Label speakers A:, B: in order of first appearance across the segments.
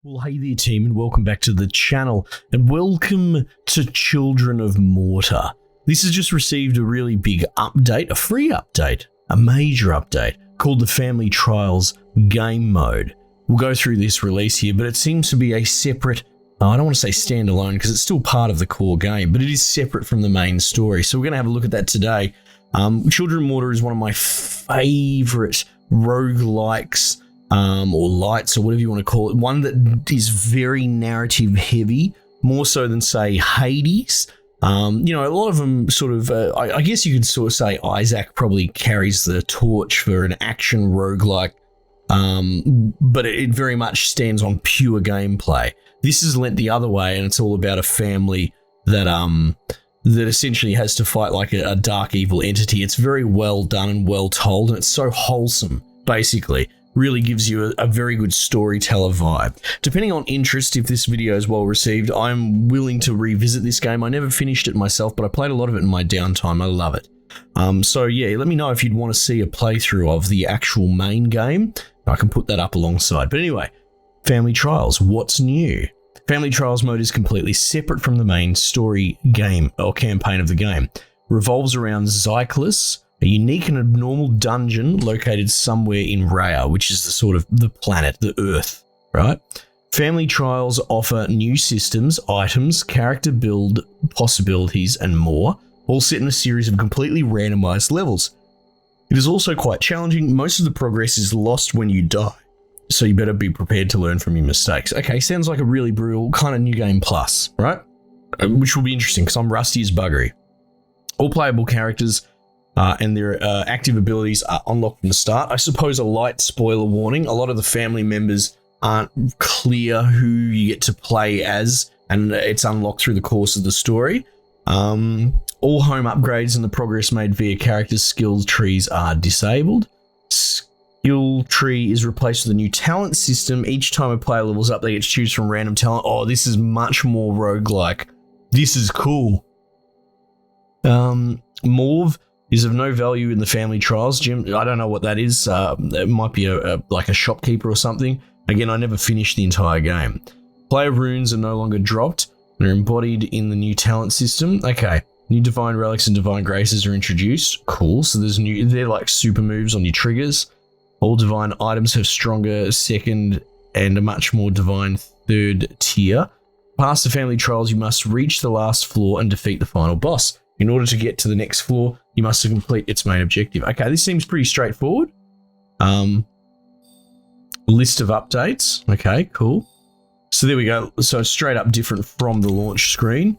A: Well, hey there team, and welcome back to the channel, and welcome to Children of Morta. This has just received a really big update, a free update, a major update, called the Family Trials game mode. We'll go through this release here, but it seems to be a separate, I don't want to say standalone because it's still part of the core game, but it is separate from the main story. So we're going to have a look at that today. Children of Morta is one of my favorite roguelikes, or lights, or whatever you want to call it. One that is very narrative heavy, more so than say Hades. A lot of them sort of, I guess you could sort of say Isaac probably carries the torch for an action roguelike, but it very much stands on pure gameplay. This is lent the other way, and it's all about a family that that essentially has to fight like a dark evil entity. It's very well done and well told, and it's so wholesome, basically. Really gives you a very good storyteller vibe. Depending on interest, if this video is well received, I'm willing to revisit this game. I never finished it myself, but I played a lot of it in my downtime. I love it. So yeah, let me know if you'd want to see a playthrough of the actual main game. I can put that up alongside. But anyway, Family Trials, what's new? Family Trials mode is completely separate from the main story game or campaign of the game. Revolves around Zyklus, a unique and abnormal dungeon located somewhere in Rhea, which is the sort of the planet, the Earth, right? Family Trials offer new systems, items, character build possibilities, and more, all set in a series of completely randomized levels. It is also quite challenging. Most of the progress is lost when you die, so you better be prepared to learn from your mistakes. Okay, sounds like a really brutal kind of new game plus, right? Which will be interesting because I'm rusty as buggery. All playable characters and their active abilities are unlocked from the start. I suppose a light spoiler warning, a lot of the family members aren't clear who you get to play as, and it's unlocked through the course of the story. All home upgrades and the progress made via characters' skill trees are disabled. Skill tree is replaced with a new talent system. Each time a player levels up, they get to choose from random talent. Oh, this is much more roguelike. This is cool. Morve is of no value in the Family Trials. Jim, I don't know what that is. It might be like a shopkeeper or something. Again, I never finished the entire game. Player runes are no longer dropped. They're embodied in the new talent system. Okay, new divine relics and divine graces are introduced. Cool. So they're like super moves on your triggers. All divine items have stronger second and a much more divine third tier. Past the Family Trials, you must reach the last floor and defeat the final boss. In order to get to the next floor, you must complete its main objective. Okay, this seems pretty straightforward. List of updates. Okay, cool. So there we go. So straight up different from the launch screen.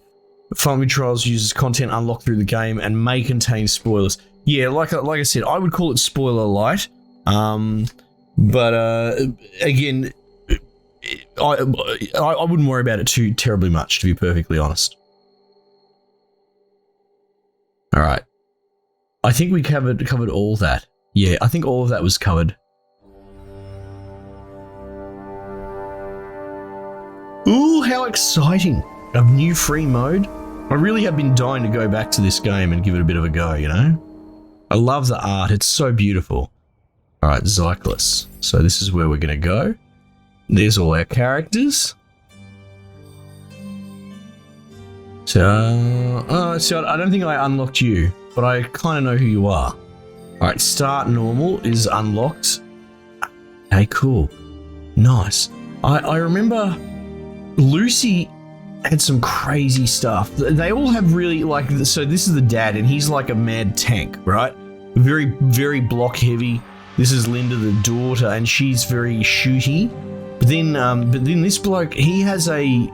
A: Family Trials uses content unlocked through the game and may contain spoilers. Yeah, like I said, I would call it spoiler light. But again, I wouldn't worry about it too terribly much, to be perfectly honest. All right. I think we covered all that. Yeah, I think all of that was covered. Ooh, how exciting. A new free mode. I really have been dying to go back to this game and give it a bit of a go, you know? I love the art. It's so beautiful. All right, Zyklus. So this is where we're going to go. There's all our characters. So I don't think I unlocked you, but I kind of know who you are. All right, start normal is unlocked. Hey, cool. Nice. I remember Lucy had some crazy stuff. They all have really like, so this is the dad and he's like a mad tank, right? Very, very block heavy. This is Linda, the daughter, and she's very shooty. But then this bloke, he has a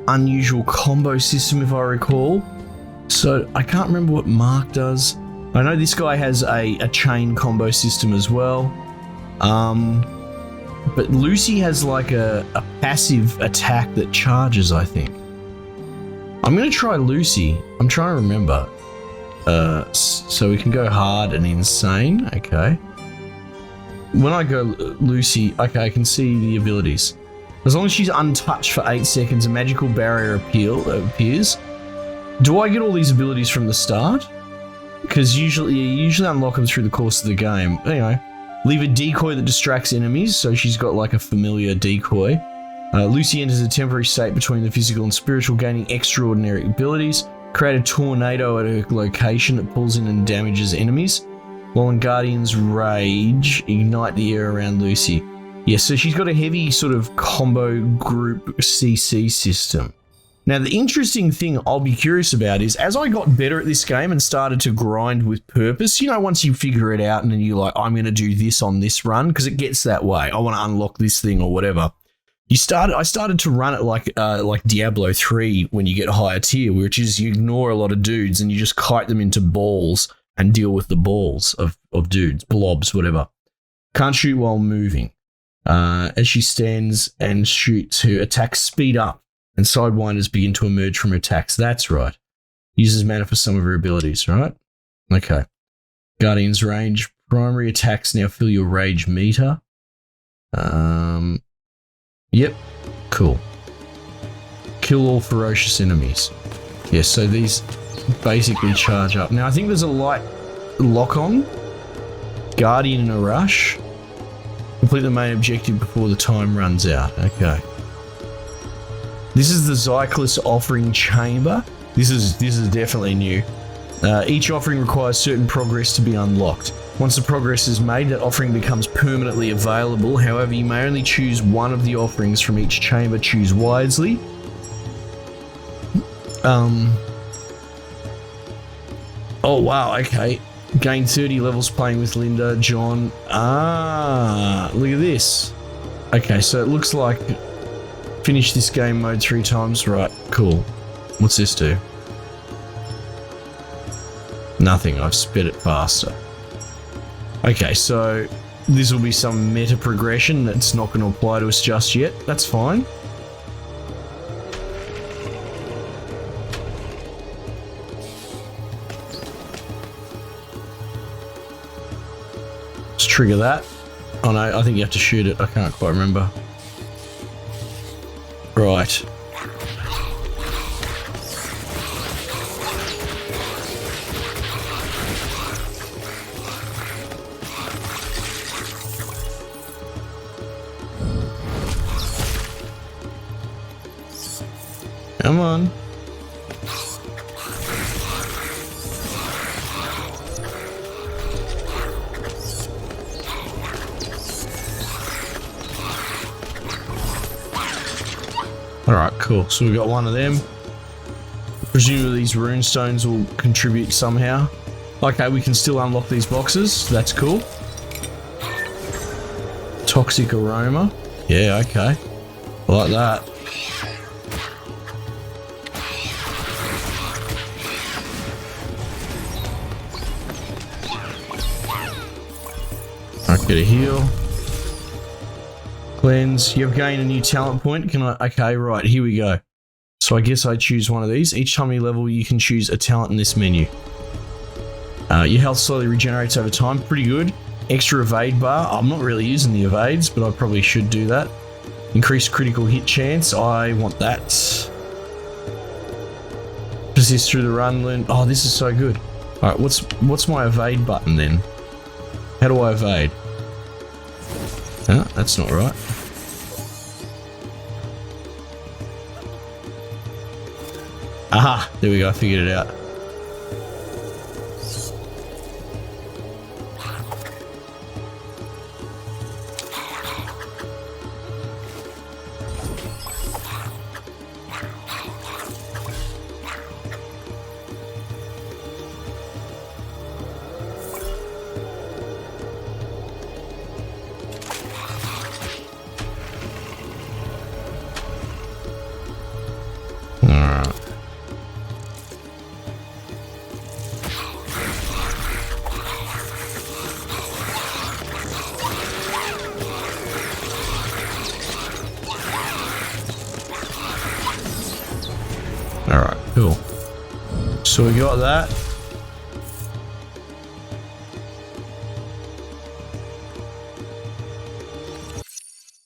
A: unusual combo system, if I recall. So I can't remember what Mark does. I know this guy has a chain combo system as well. But Lucy has like a passive attack that charges, I think. I'm going to try Lucy. I'm trying to remember. So we can go hard and insane. Okay. When I go Lucy, okay, I can see the abilities. As long as she's untouched for 8 seconds, a magical barrier appears. Do I get all these abilities from the start? Because you usually unlock them through the course of the game. Anyway, leave a decoy that distracts enemies, so she's got like a familiar decoy. Lucy enters a temporary state between the physical and spiritual, gaining extraordinary abilities. Create a tornado at her location that pulls in and damages enemies. While in Guardian's Rage, ignite the air around Lucy. Yeah, so she's got a heavy sort of combo group CC system. Now, the interesting thing I'll be curious about is, as I got better at this game and started to grind with purpose, you know, once you figure it out and then you're like, I'm going to do this on this run, because it gets that way. I want to unlock this thing or whatever. I started to run it like Diablo 3 when you get higher tier, which is you ignore a lot of dudes and you just kite them into balls and deal with the balls of dudes, blobs, whatever. Can't shoot while moving. As she stands and shoots, her attacks speed up and sidewinders begin to emerge from her attacks. That's right. Uses mana for some of her abilities, right? Okay. Guardian's Range. Primary attacks now fill your rage meter. Yep. Cool. Kill all ferocious enemies. Yeah, so these basically charge up. Now, I think there's a light lock-on. Guardian in a rush. Complete the main objective before the time runs out. Okay. This is the Zyklus offering chamber. This is definitely new. Each offering requires certain progress to be unlocked. Once the progress is made, that offering becomes permanently available. However, you may only choose one of the offerings from each chamber. Choose wisely. Oh wow, okay. Gain 30 levels playing with Linda, John. Look at this. Okay, so it looks like finish this game mode 3 times. Right, cool. What's this do? Nothing, I've sped it faster. Okay, so this will be some meta progression that's not going to apply to us just yet. That's fine. Let's trigger that. Oh no, I think you have to shoot it. I can't quite remember. Right. Come on. Alright, cool. So we got one of them. Presumably these rune stones will contribute somehow. Okay, we can still unlock these boxes. That's cool. Toxic aroma. Yeah, okay. I like that. Get a heal. Cleanse. You've gained a new talent point. Can I? Okay, right. Here we go. So I guess I choose one of these. Each time you level, you can choose a talent in this menu. Your health slowly regenerates over time. Pretty good. Extra evade bar. I'm not really using the evades, but I probably should do that. Increased critical hit chance. I want that. Persist through the run. Learn. Oh, this is so good. All right. What's my evade button then? How do I evade? Huh? That's not right. Aha! There we go, I figured it out. Alright, cool. So we got that.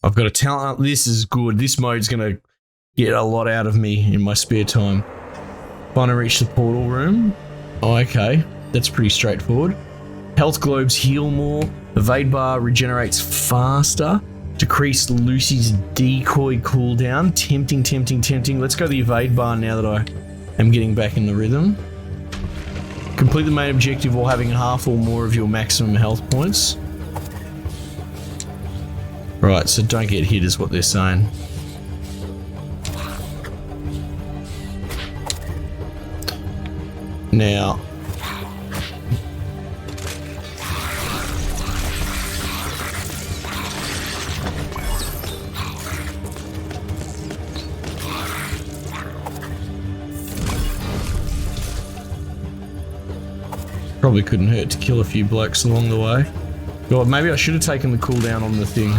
A: I've got a talent. This is good. This mode's going to get a lot out of me in my spare time. Finally reach the portal room. Oh, okay. That's pretty straightforward. Health globes heal more. Evade bar regenerates faster. Decrease Lucy's decoy cooldown. Tempting, tempting, tempting. Let's go to the evade bar now that I am getting back in the rhythm. Complete the main objective while having half or more of your maximum health points. Right, so don't get hit is what they're saying. Now, probably couldn't hurt to kill a few blokes along the way. God, maybe I should have taken the cooldown on the thing.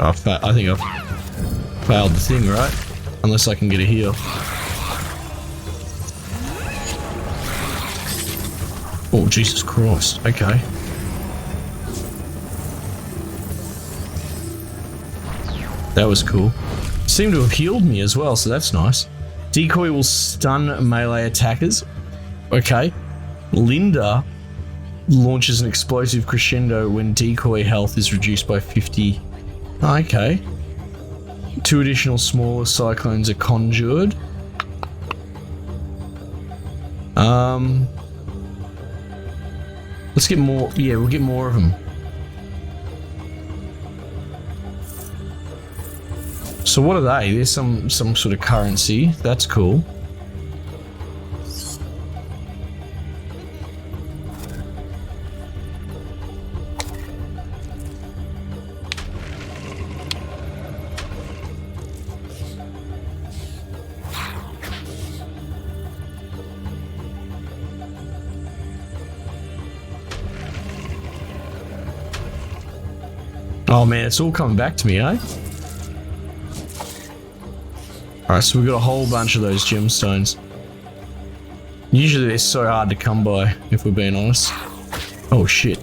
A: Oh, I think I've failed the thing, right? Unless I can get a heal. Oh, Jesus Christ. Okay. That was cool. Seemed to have healed me as well, so that's nice. Decoy will stun melee attackers. Okay. Linda launches an explosive crescendo when decoy health is reduced by 50. Oh, okay. 2 additional smaller cyclones are conjured. Let's get more. Yeah, we'll get more of them. So what are they? There's some sort of currency. That's cool. Oh man, it's all coming back to me, eh? Alright, so we've got a whole bunch of those gemstones. Usually they're so hard to come by, if we're being honest. Oh shit.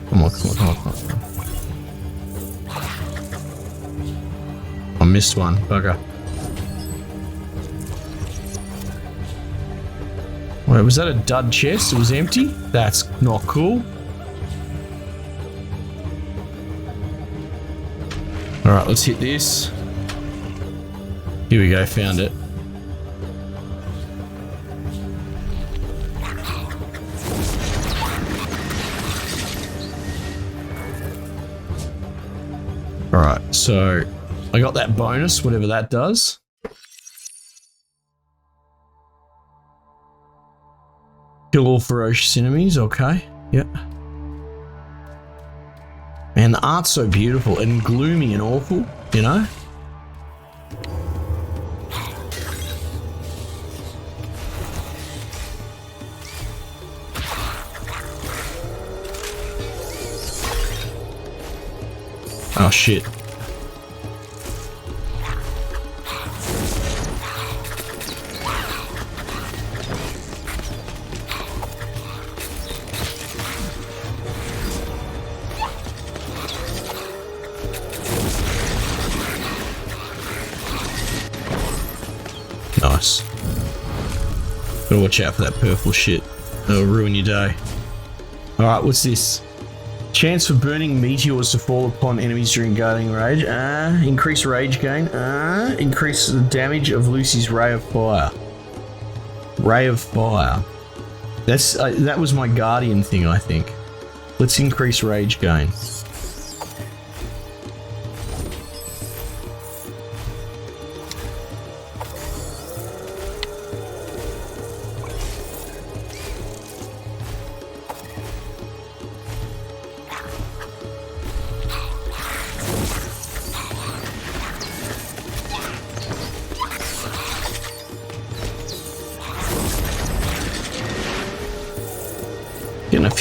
A: Come on, come on, come on, come on. I missed one, bugger. Wait, was that a dud chest? It was empty? That's not cool. Alright, let's hit this. Here we go, found it. Alright, so I got that bonus, whatever that does. Kill all ferocious enemies, okay. Yep. Man, the art's so beautiful and gloomy and awful, you know? Oh shit. Nice. Gotta watch out for that purple shit. It'll ruin your day. Alright, what's this? Chance for burning meteors to fall upon enemies during guarding rage. Increase rage gain. Increase the damage of Lucy's ray of fire. Ray of fire. That's that was my guardian thing, I think. Let's increase rage gain.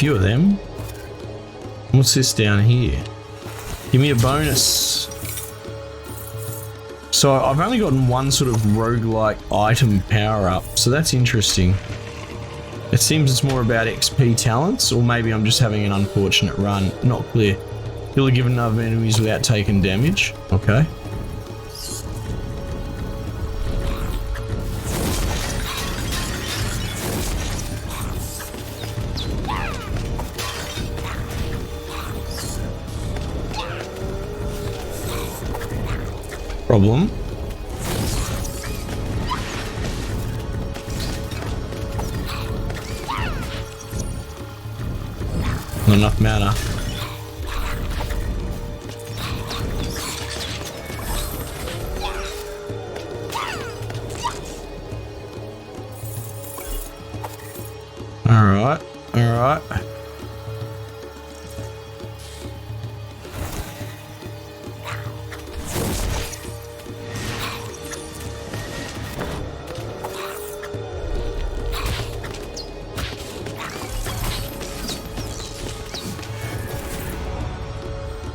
A: few of them. What's this down here? Give me a bonus. So I've only gotten one sort of roguelike item power up, so that's interesting. It seems it's more about XP talents, or maybe I'm just having an unfortunate run. Not clear. Kill a given number of enemies without taking damage. Okay. Problem. Not enough mana. Alright, alright.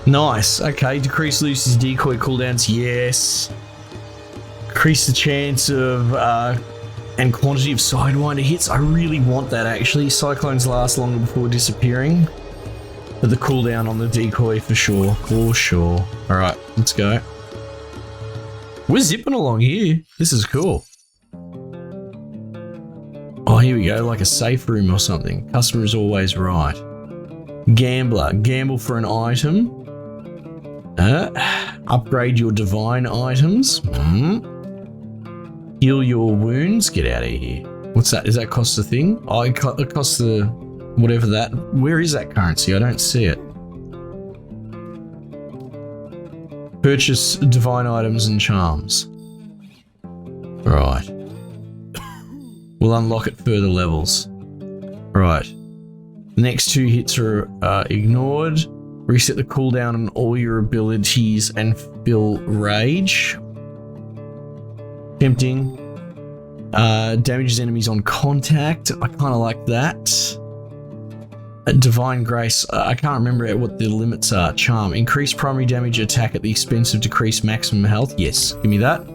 A: Nice. Okay, decrease Lucy's decoy cooldowns. Yes. Increase the chance of and quantity of sidewinder hits. I really want that actually. Cyclones last longer before disappearing, but the cooldown on the decoy for sure. For sure. All right, let's go. We're zipping along here. This is cool. Oh, here we go. Like a safe room or something. Customer is always right. Gambler. Gamble for an item. Upgrade your divine items. Heal your wounds. Get out of here. What's that? Does that cost a thing? Oh, it costs the whatever that. Where is that currency? I don't see it. Purchase divine items and charms. Right. We'll unlock it further levels. Right. The next two hits are ignored. Reset the cooldown on all your abilities and fill rage. Tempting. Damages enemies on contact. I kind of like that. Divine Grace. I can't remember what the limits are. Charm. Increase primary damage attack at the expense of decreased maximum health. Yes. Give me that.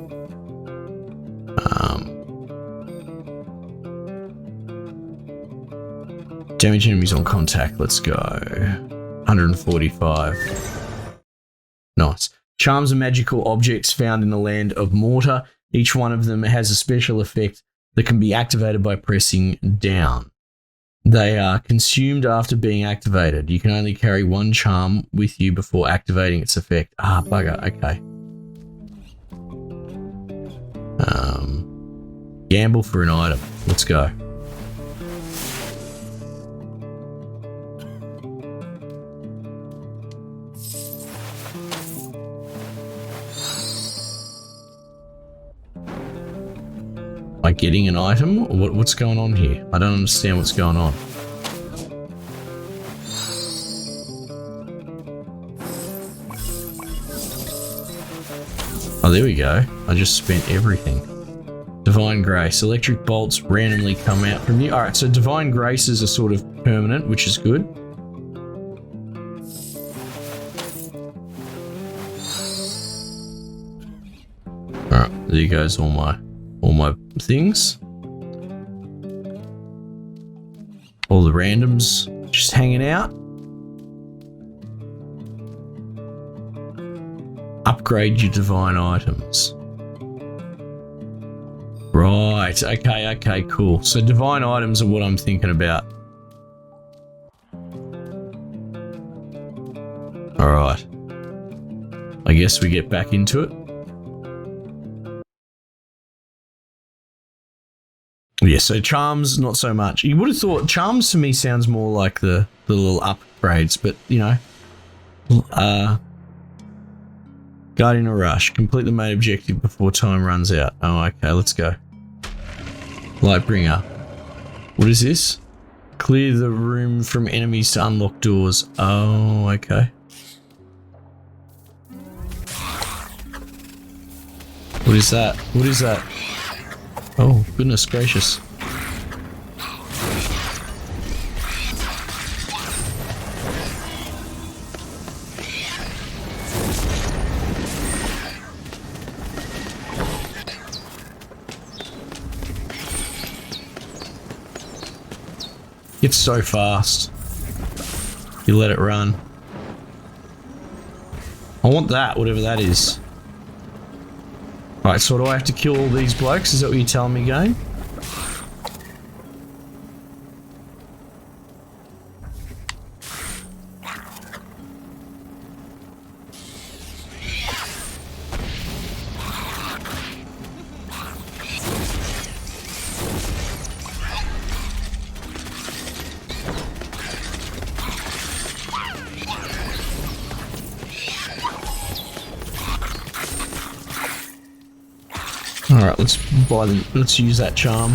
A: Damage enemies on contact. Let's go. 145. Nice. Charms are magical objects found in the land of Morta. Each one of them has a special effect that can be activated by pressing down. They are consumed after being activated. You can only carry one charm with you before activating its effect. Ah, bugger. Okay. Gamble for an item. Let's go. Am I getting an item? Or what's going on here? I don't understand what's going on. Oh, there we go. I just spent everything. Divine Grace. Electric bolts randomly come out from you. Alright, so Divine Graces are sort of permanent, which is good. Alright, there goes all my things. All the randoms just hanging out. Upgrade your divine items. Right, okay, cool. So divine items are what I'm thinking about. Alright. I guess we get back into it. Yeah, so charms, not so much. You would have thought charms to me sounds more like the little upgrades, but you know. Guardian of Rush. Complete the main objective before time runs out. Oh, okay, let's go. Lightbringer. What is this? Clear the room from enemies to unlock doors. Oh, okay. What is that? What is that? Oh, goodness gracious. It's so fast. You let it run. I want that, whatever that is. Alright, so do I have to kill all these blokes? Is that what you're telling me, game? Alright, let's use that charm.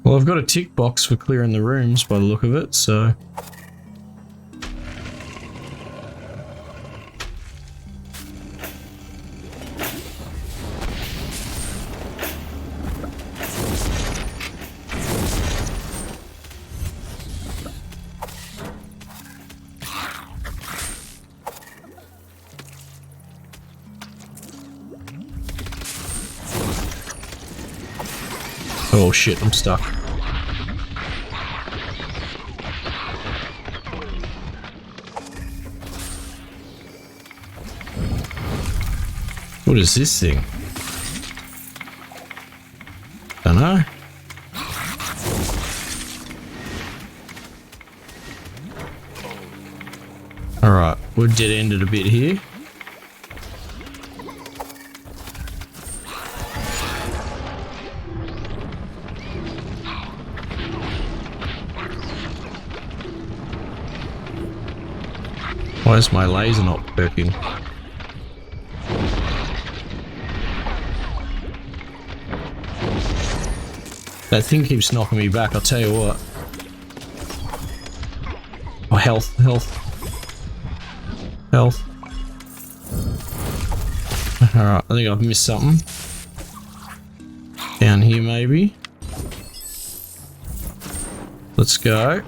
A: Well, I've got a tick box for clearing the rooms by the look of it, so... Oh shit, I'm stuck. What is this thing? Dunno. Alright, we're dead-ended a bit here. Why is my laser not working? That thing keeps knocking me back, I'll tell you what. Oh, health. Alright, I think I've missed something. Down here, maybe. Let's go.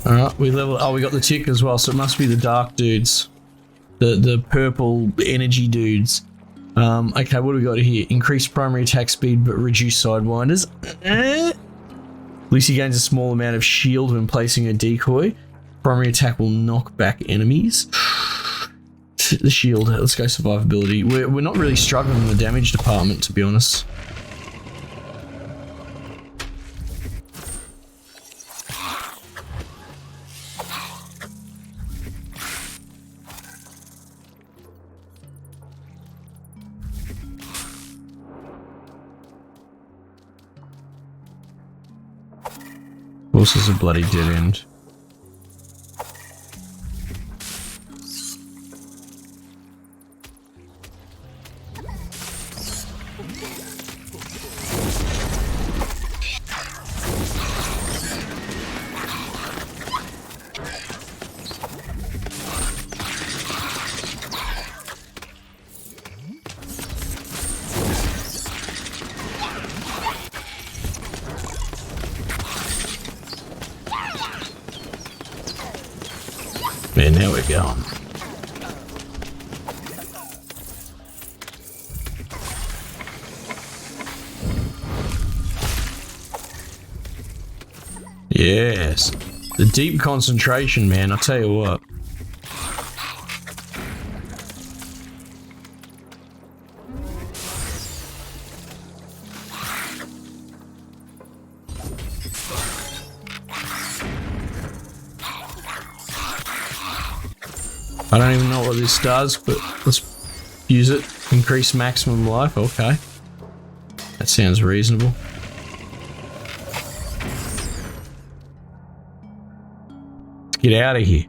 A: Alright, we leveled. Oh, we got the tick as well, so it must be the dark dudes. The purple energy dudes. Okay, what do we got here? Increased primary attack speed, but reduced sidewinders. Lucy gains a small amount of shield when placing a decoy. Primary attack will knock back enemies. The shield. Let's go survivability. We're not really struggling in the damage department, to be honest. This is a bloody dead end. Man, now we're going. Yes. The deep concentration, man, I'll tell you what. I don't even know what this does, but let's use it. Increase maximum life, okay. That sounds reasonable. Get out of here.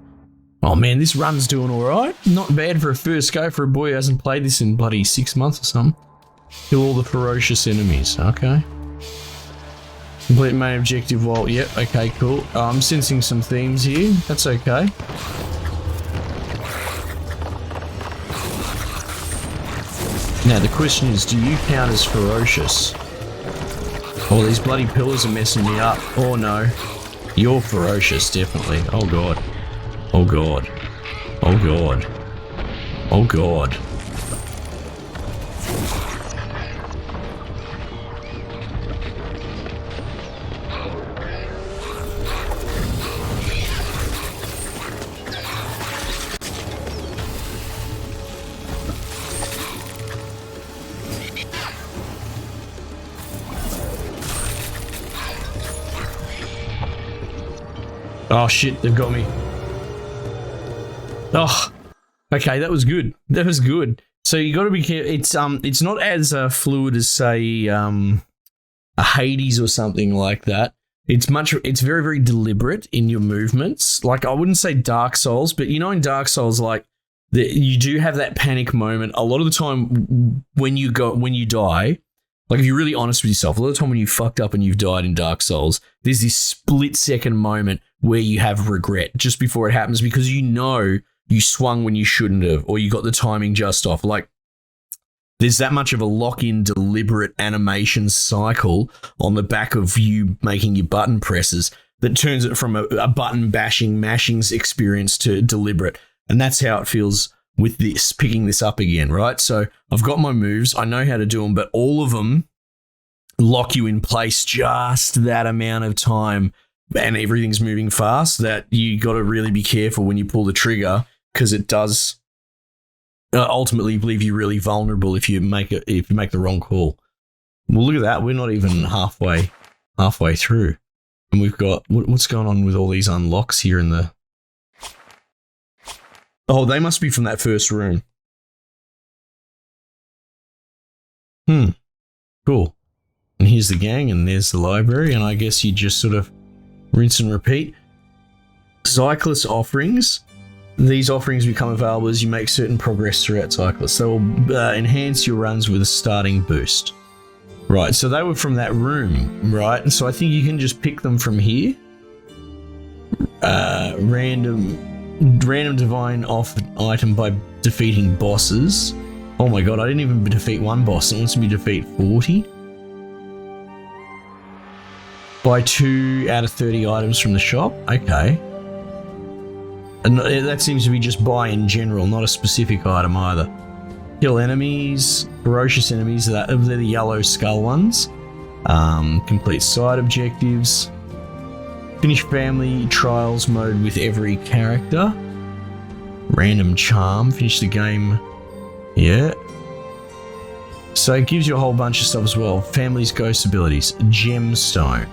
A: Oh man, this run's doing alright. Not bad for a first go for a boy who hasn't played this in bloody 6 months or something. Kill all the ferocious enemies. Okay. Complete main objective while... Yep, okay, cool. I'm sensing some themes here. That's okay. Now the question is, do you count as ferocious? Oh, these bloody pillars are messing me up. Oh no. You're ferocious, definitely. Oh god. Oh god. Oh god. Oh god. Oh shit, they've got me. Oh, okay, that was good. That was good. So you got to be careful. It's not as fluid as say a Hades or something like that. It's very, very deliberate in your movements. Like I wouldn't say Dark Souls, but you know in Dark Souls, like you do have that panic moment. A lot of the time when you die, like if you're really honest with yourself, a lot of the time when you fucked up and you've died in Dark Souls, there's this split-second moment where you have regret just before it happens because you know you swung when you shouldn't have or you got the timing just off. Like there's that much of a lock-in deliberate animation cycle on the back of you making your button presses that turns it from a button bashing, mashings experience to deliberate. And that's how it feels with this, picking this up again, right? So I've got my moves, I know how to do them, but all of them lock you in place just that amount of time and everything's moving fast that you got to really be careful when you pull the trigger because it does ultimately leave you really vulnerable if you make the wrong call. Well, look at that. We're not even halfway through. And we've got, what's going on with all these unlocks here in the... Oh, they must be from that first room. Cool. And here's the gang, and there's the library, and I guess you just sort of rinse and repeat. Cyclist offerings. These offerings become available as you make certain progress throughout Cyclist. They will enhance your runs with a starting boost. Right, so they were from that room, right? And so I think you can just pick them from here. Random divine off item by defeating bosses. Oh my god, I didn't even defeat one boss. It wants me to defeat 40. Buy 2 out of 30 items from the shop. Okay. And that seems to be just buy in general, not a specific item either. Kill enemies, ferocious enemies, they're the yellow skull ones. Complete side objectives. Finish family trials mode with every character. Random charm, finish the game. Yeah. So it gives you a whole bunch of stuff as well. Family's ghost abilities, gemstone.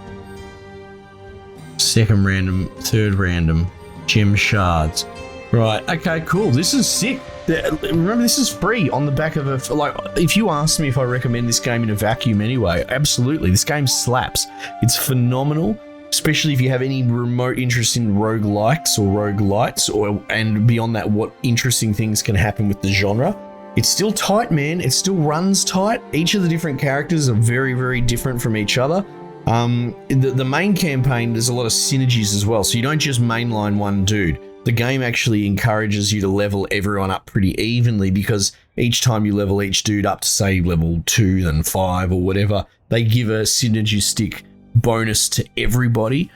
A: Second random, third random, gem shards. Right, okay, cool. This is sick. Remember, this is free on the back of a... Like, if you asked me if I recommend this game in a vacuum anyway, absolutely. This game slaps. It's phenomenal, especially if you have any remote interest in roguelikes or roguelites, and beyond that, what interesting things can happen with the genre. It's still tight, man. It still runs tight. Each of the different characters are very, very different from each other. The main campaign, there's a lot of synergies as well, so you don't just mainline one dude. The game actually encourages you to level everyone up pretty evenly because each time you level each dude up to, say, level 2, then 5 or whatever, they give a synergistic bonus to everybody.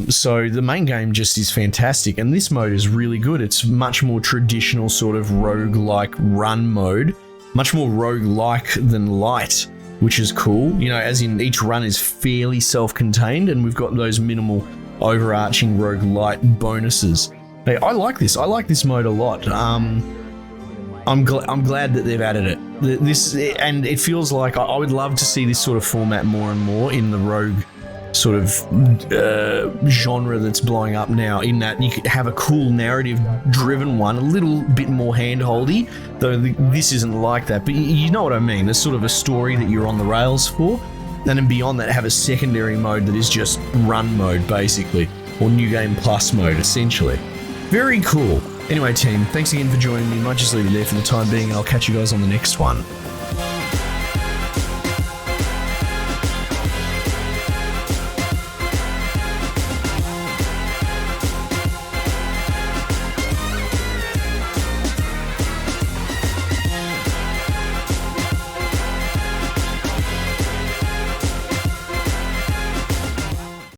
A: So the main game just is fantastic, and this mode is really good. It's much more traditional sort of roguelike run mode, much more roguelike than light, which is cool. You know, as in each run is fairly self-contained, and we've got those minimal overarching roguelite bonuses. Hey, I like this. I like this mode a lot. I'm glad that they've added it. And it feels like I would love to see this sort of format more and more in the rogue sort of genre that's blowing up now, in that you could have a cool narrative driven one, a little bit more hand-holdy, though this isn't like that, but you know what I mean. There's sort of a story that you're on the rails for, and then beyond that have a secondary mode that is just run mode basically, or new game plus mode essentially. Very cool. Anyway, team, thanks again for joining me. Might just leave it there for the time being, and I'll catch you guys on the next one.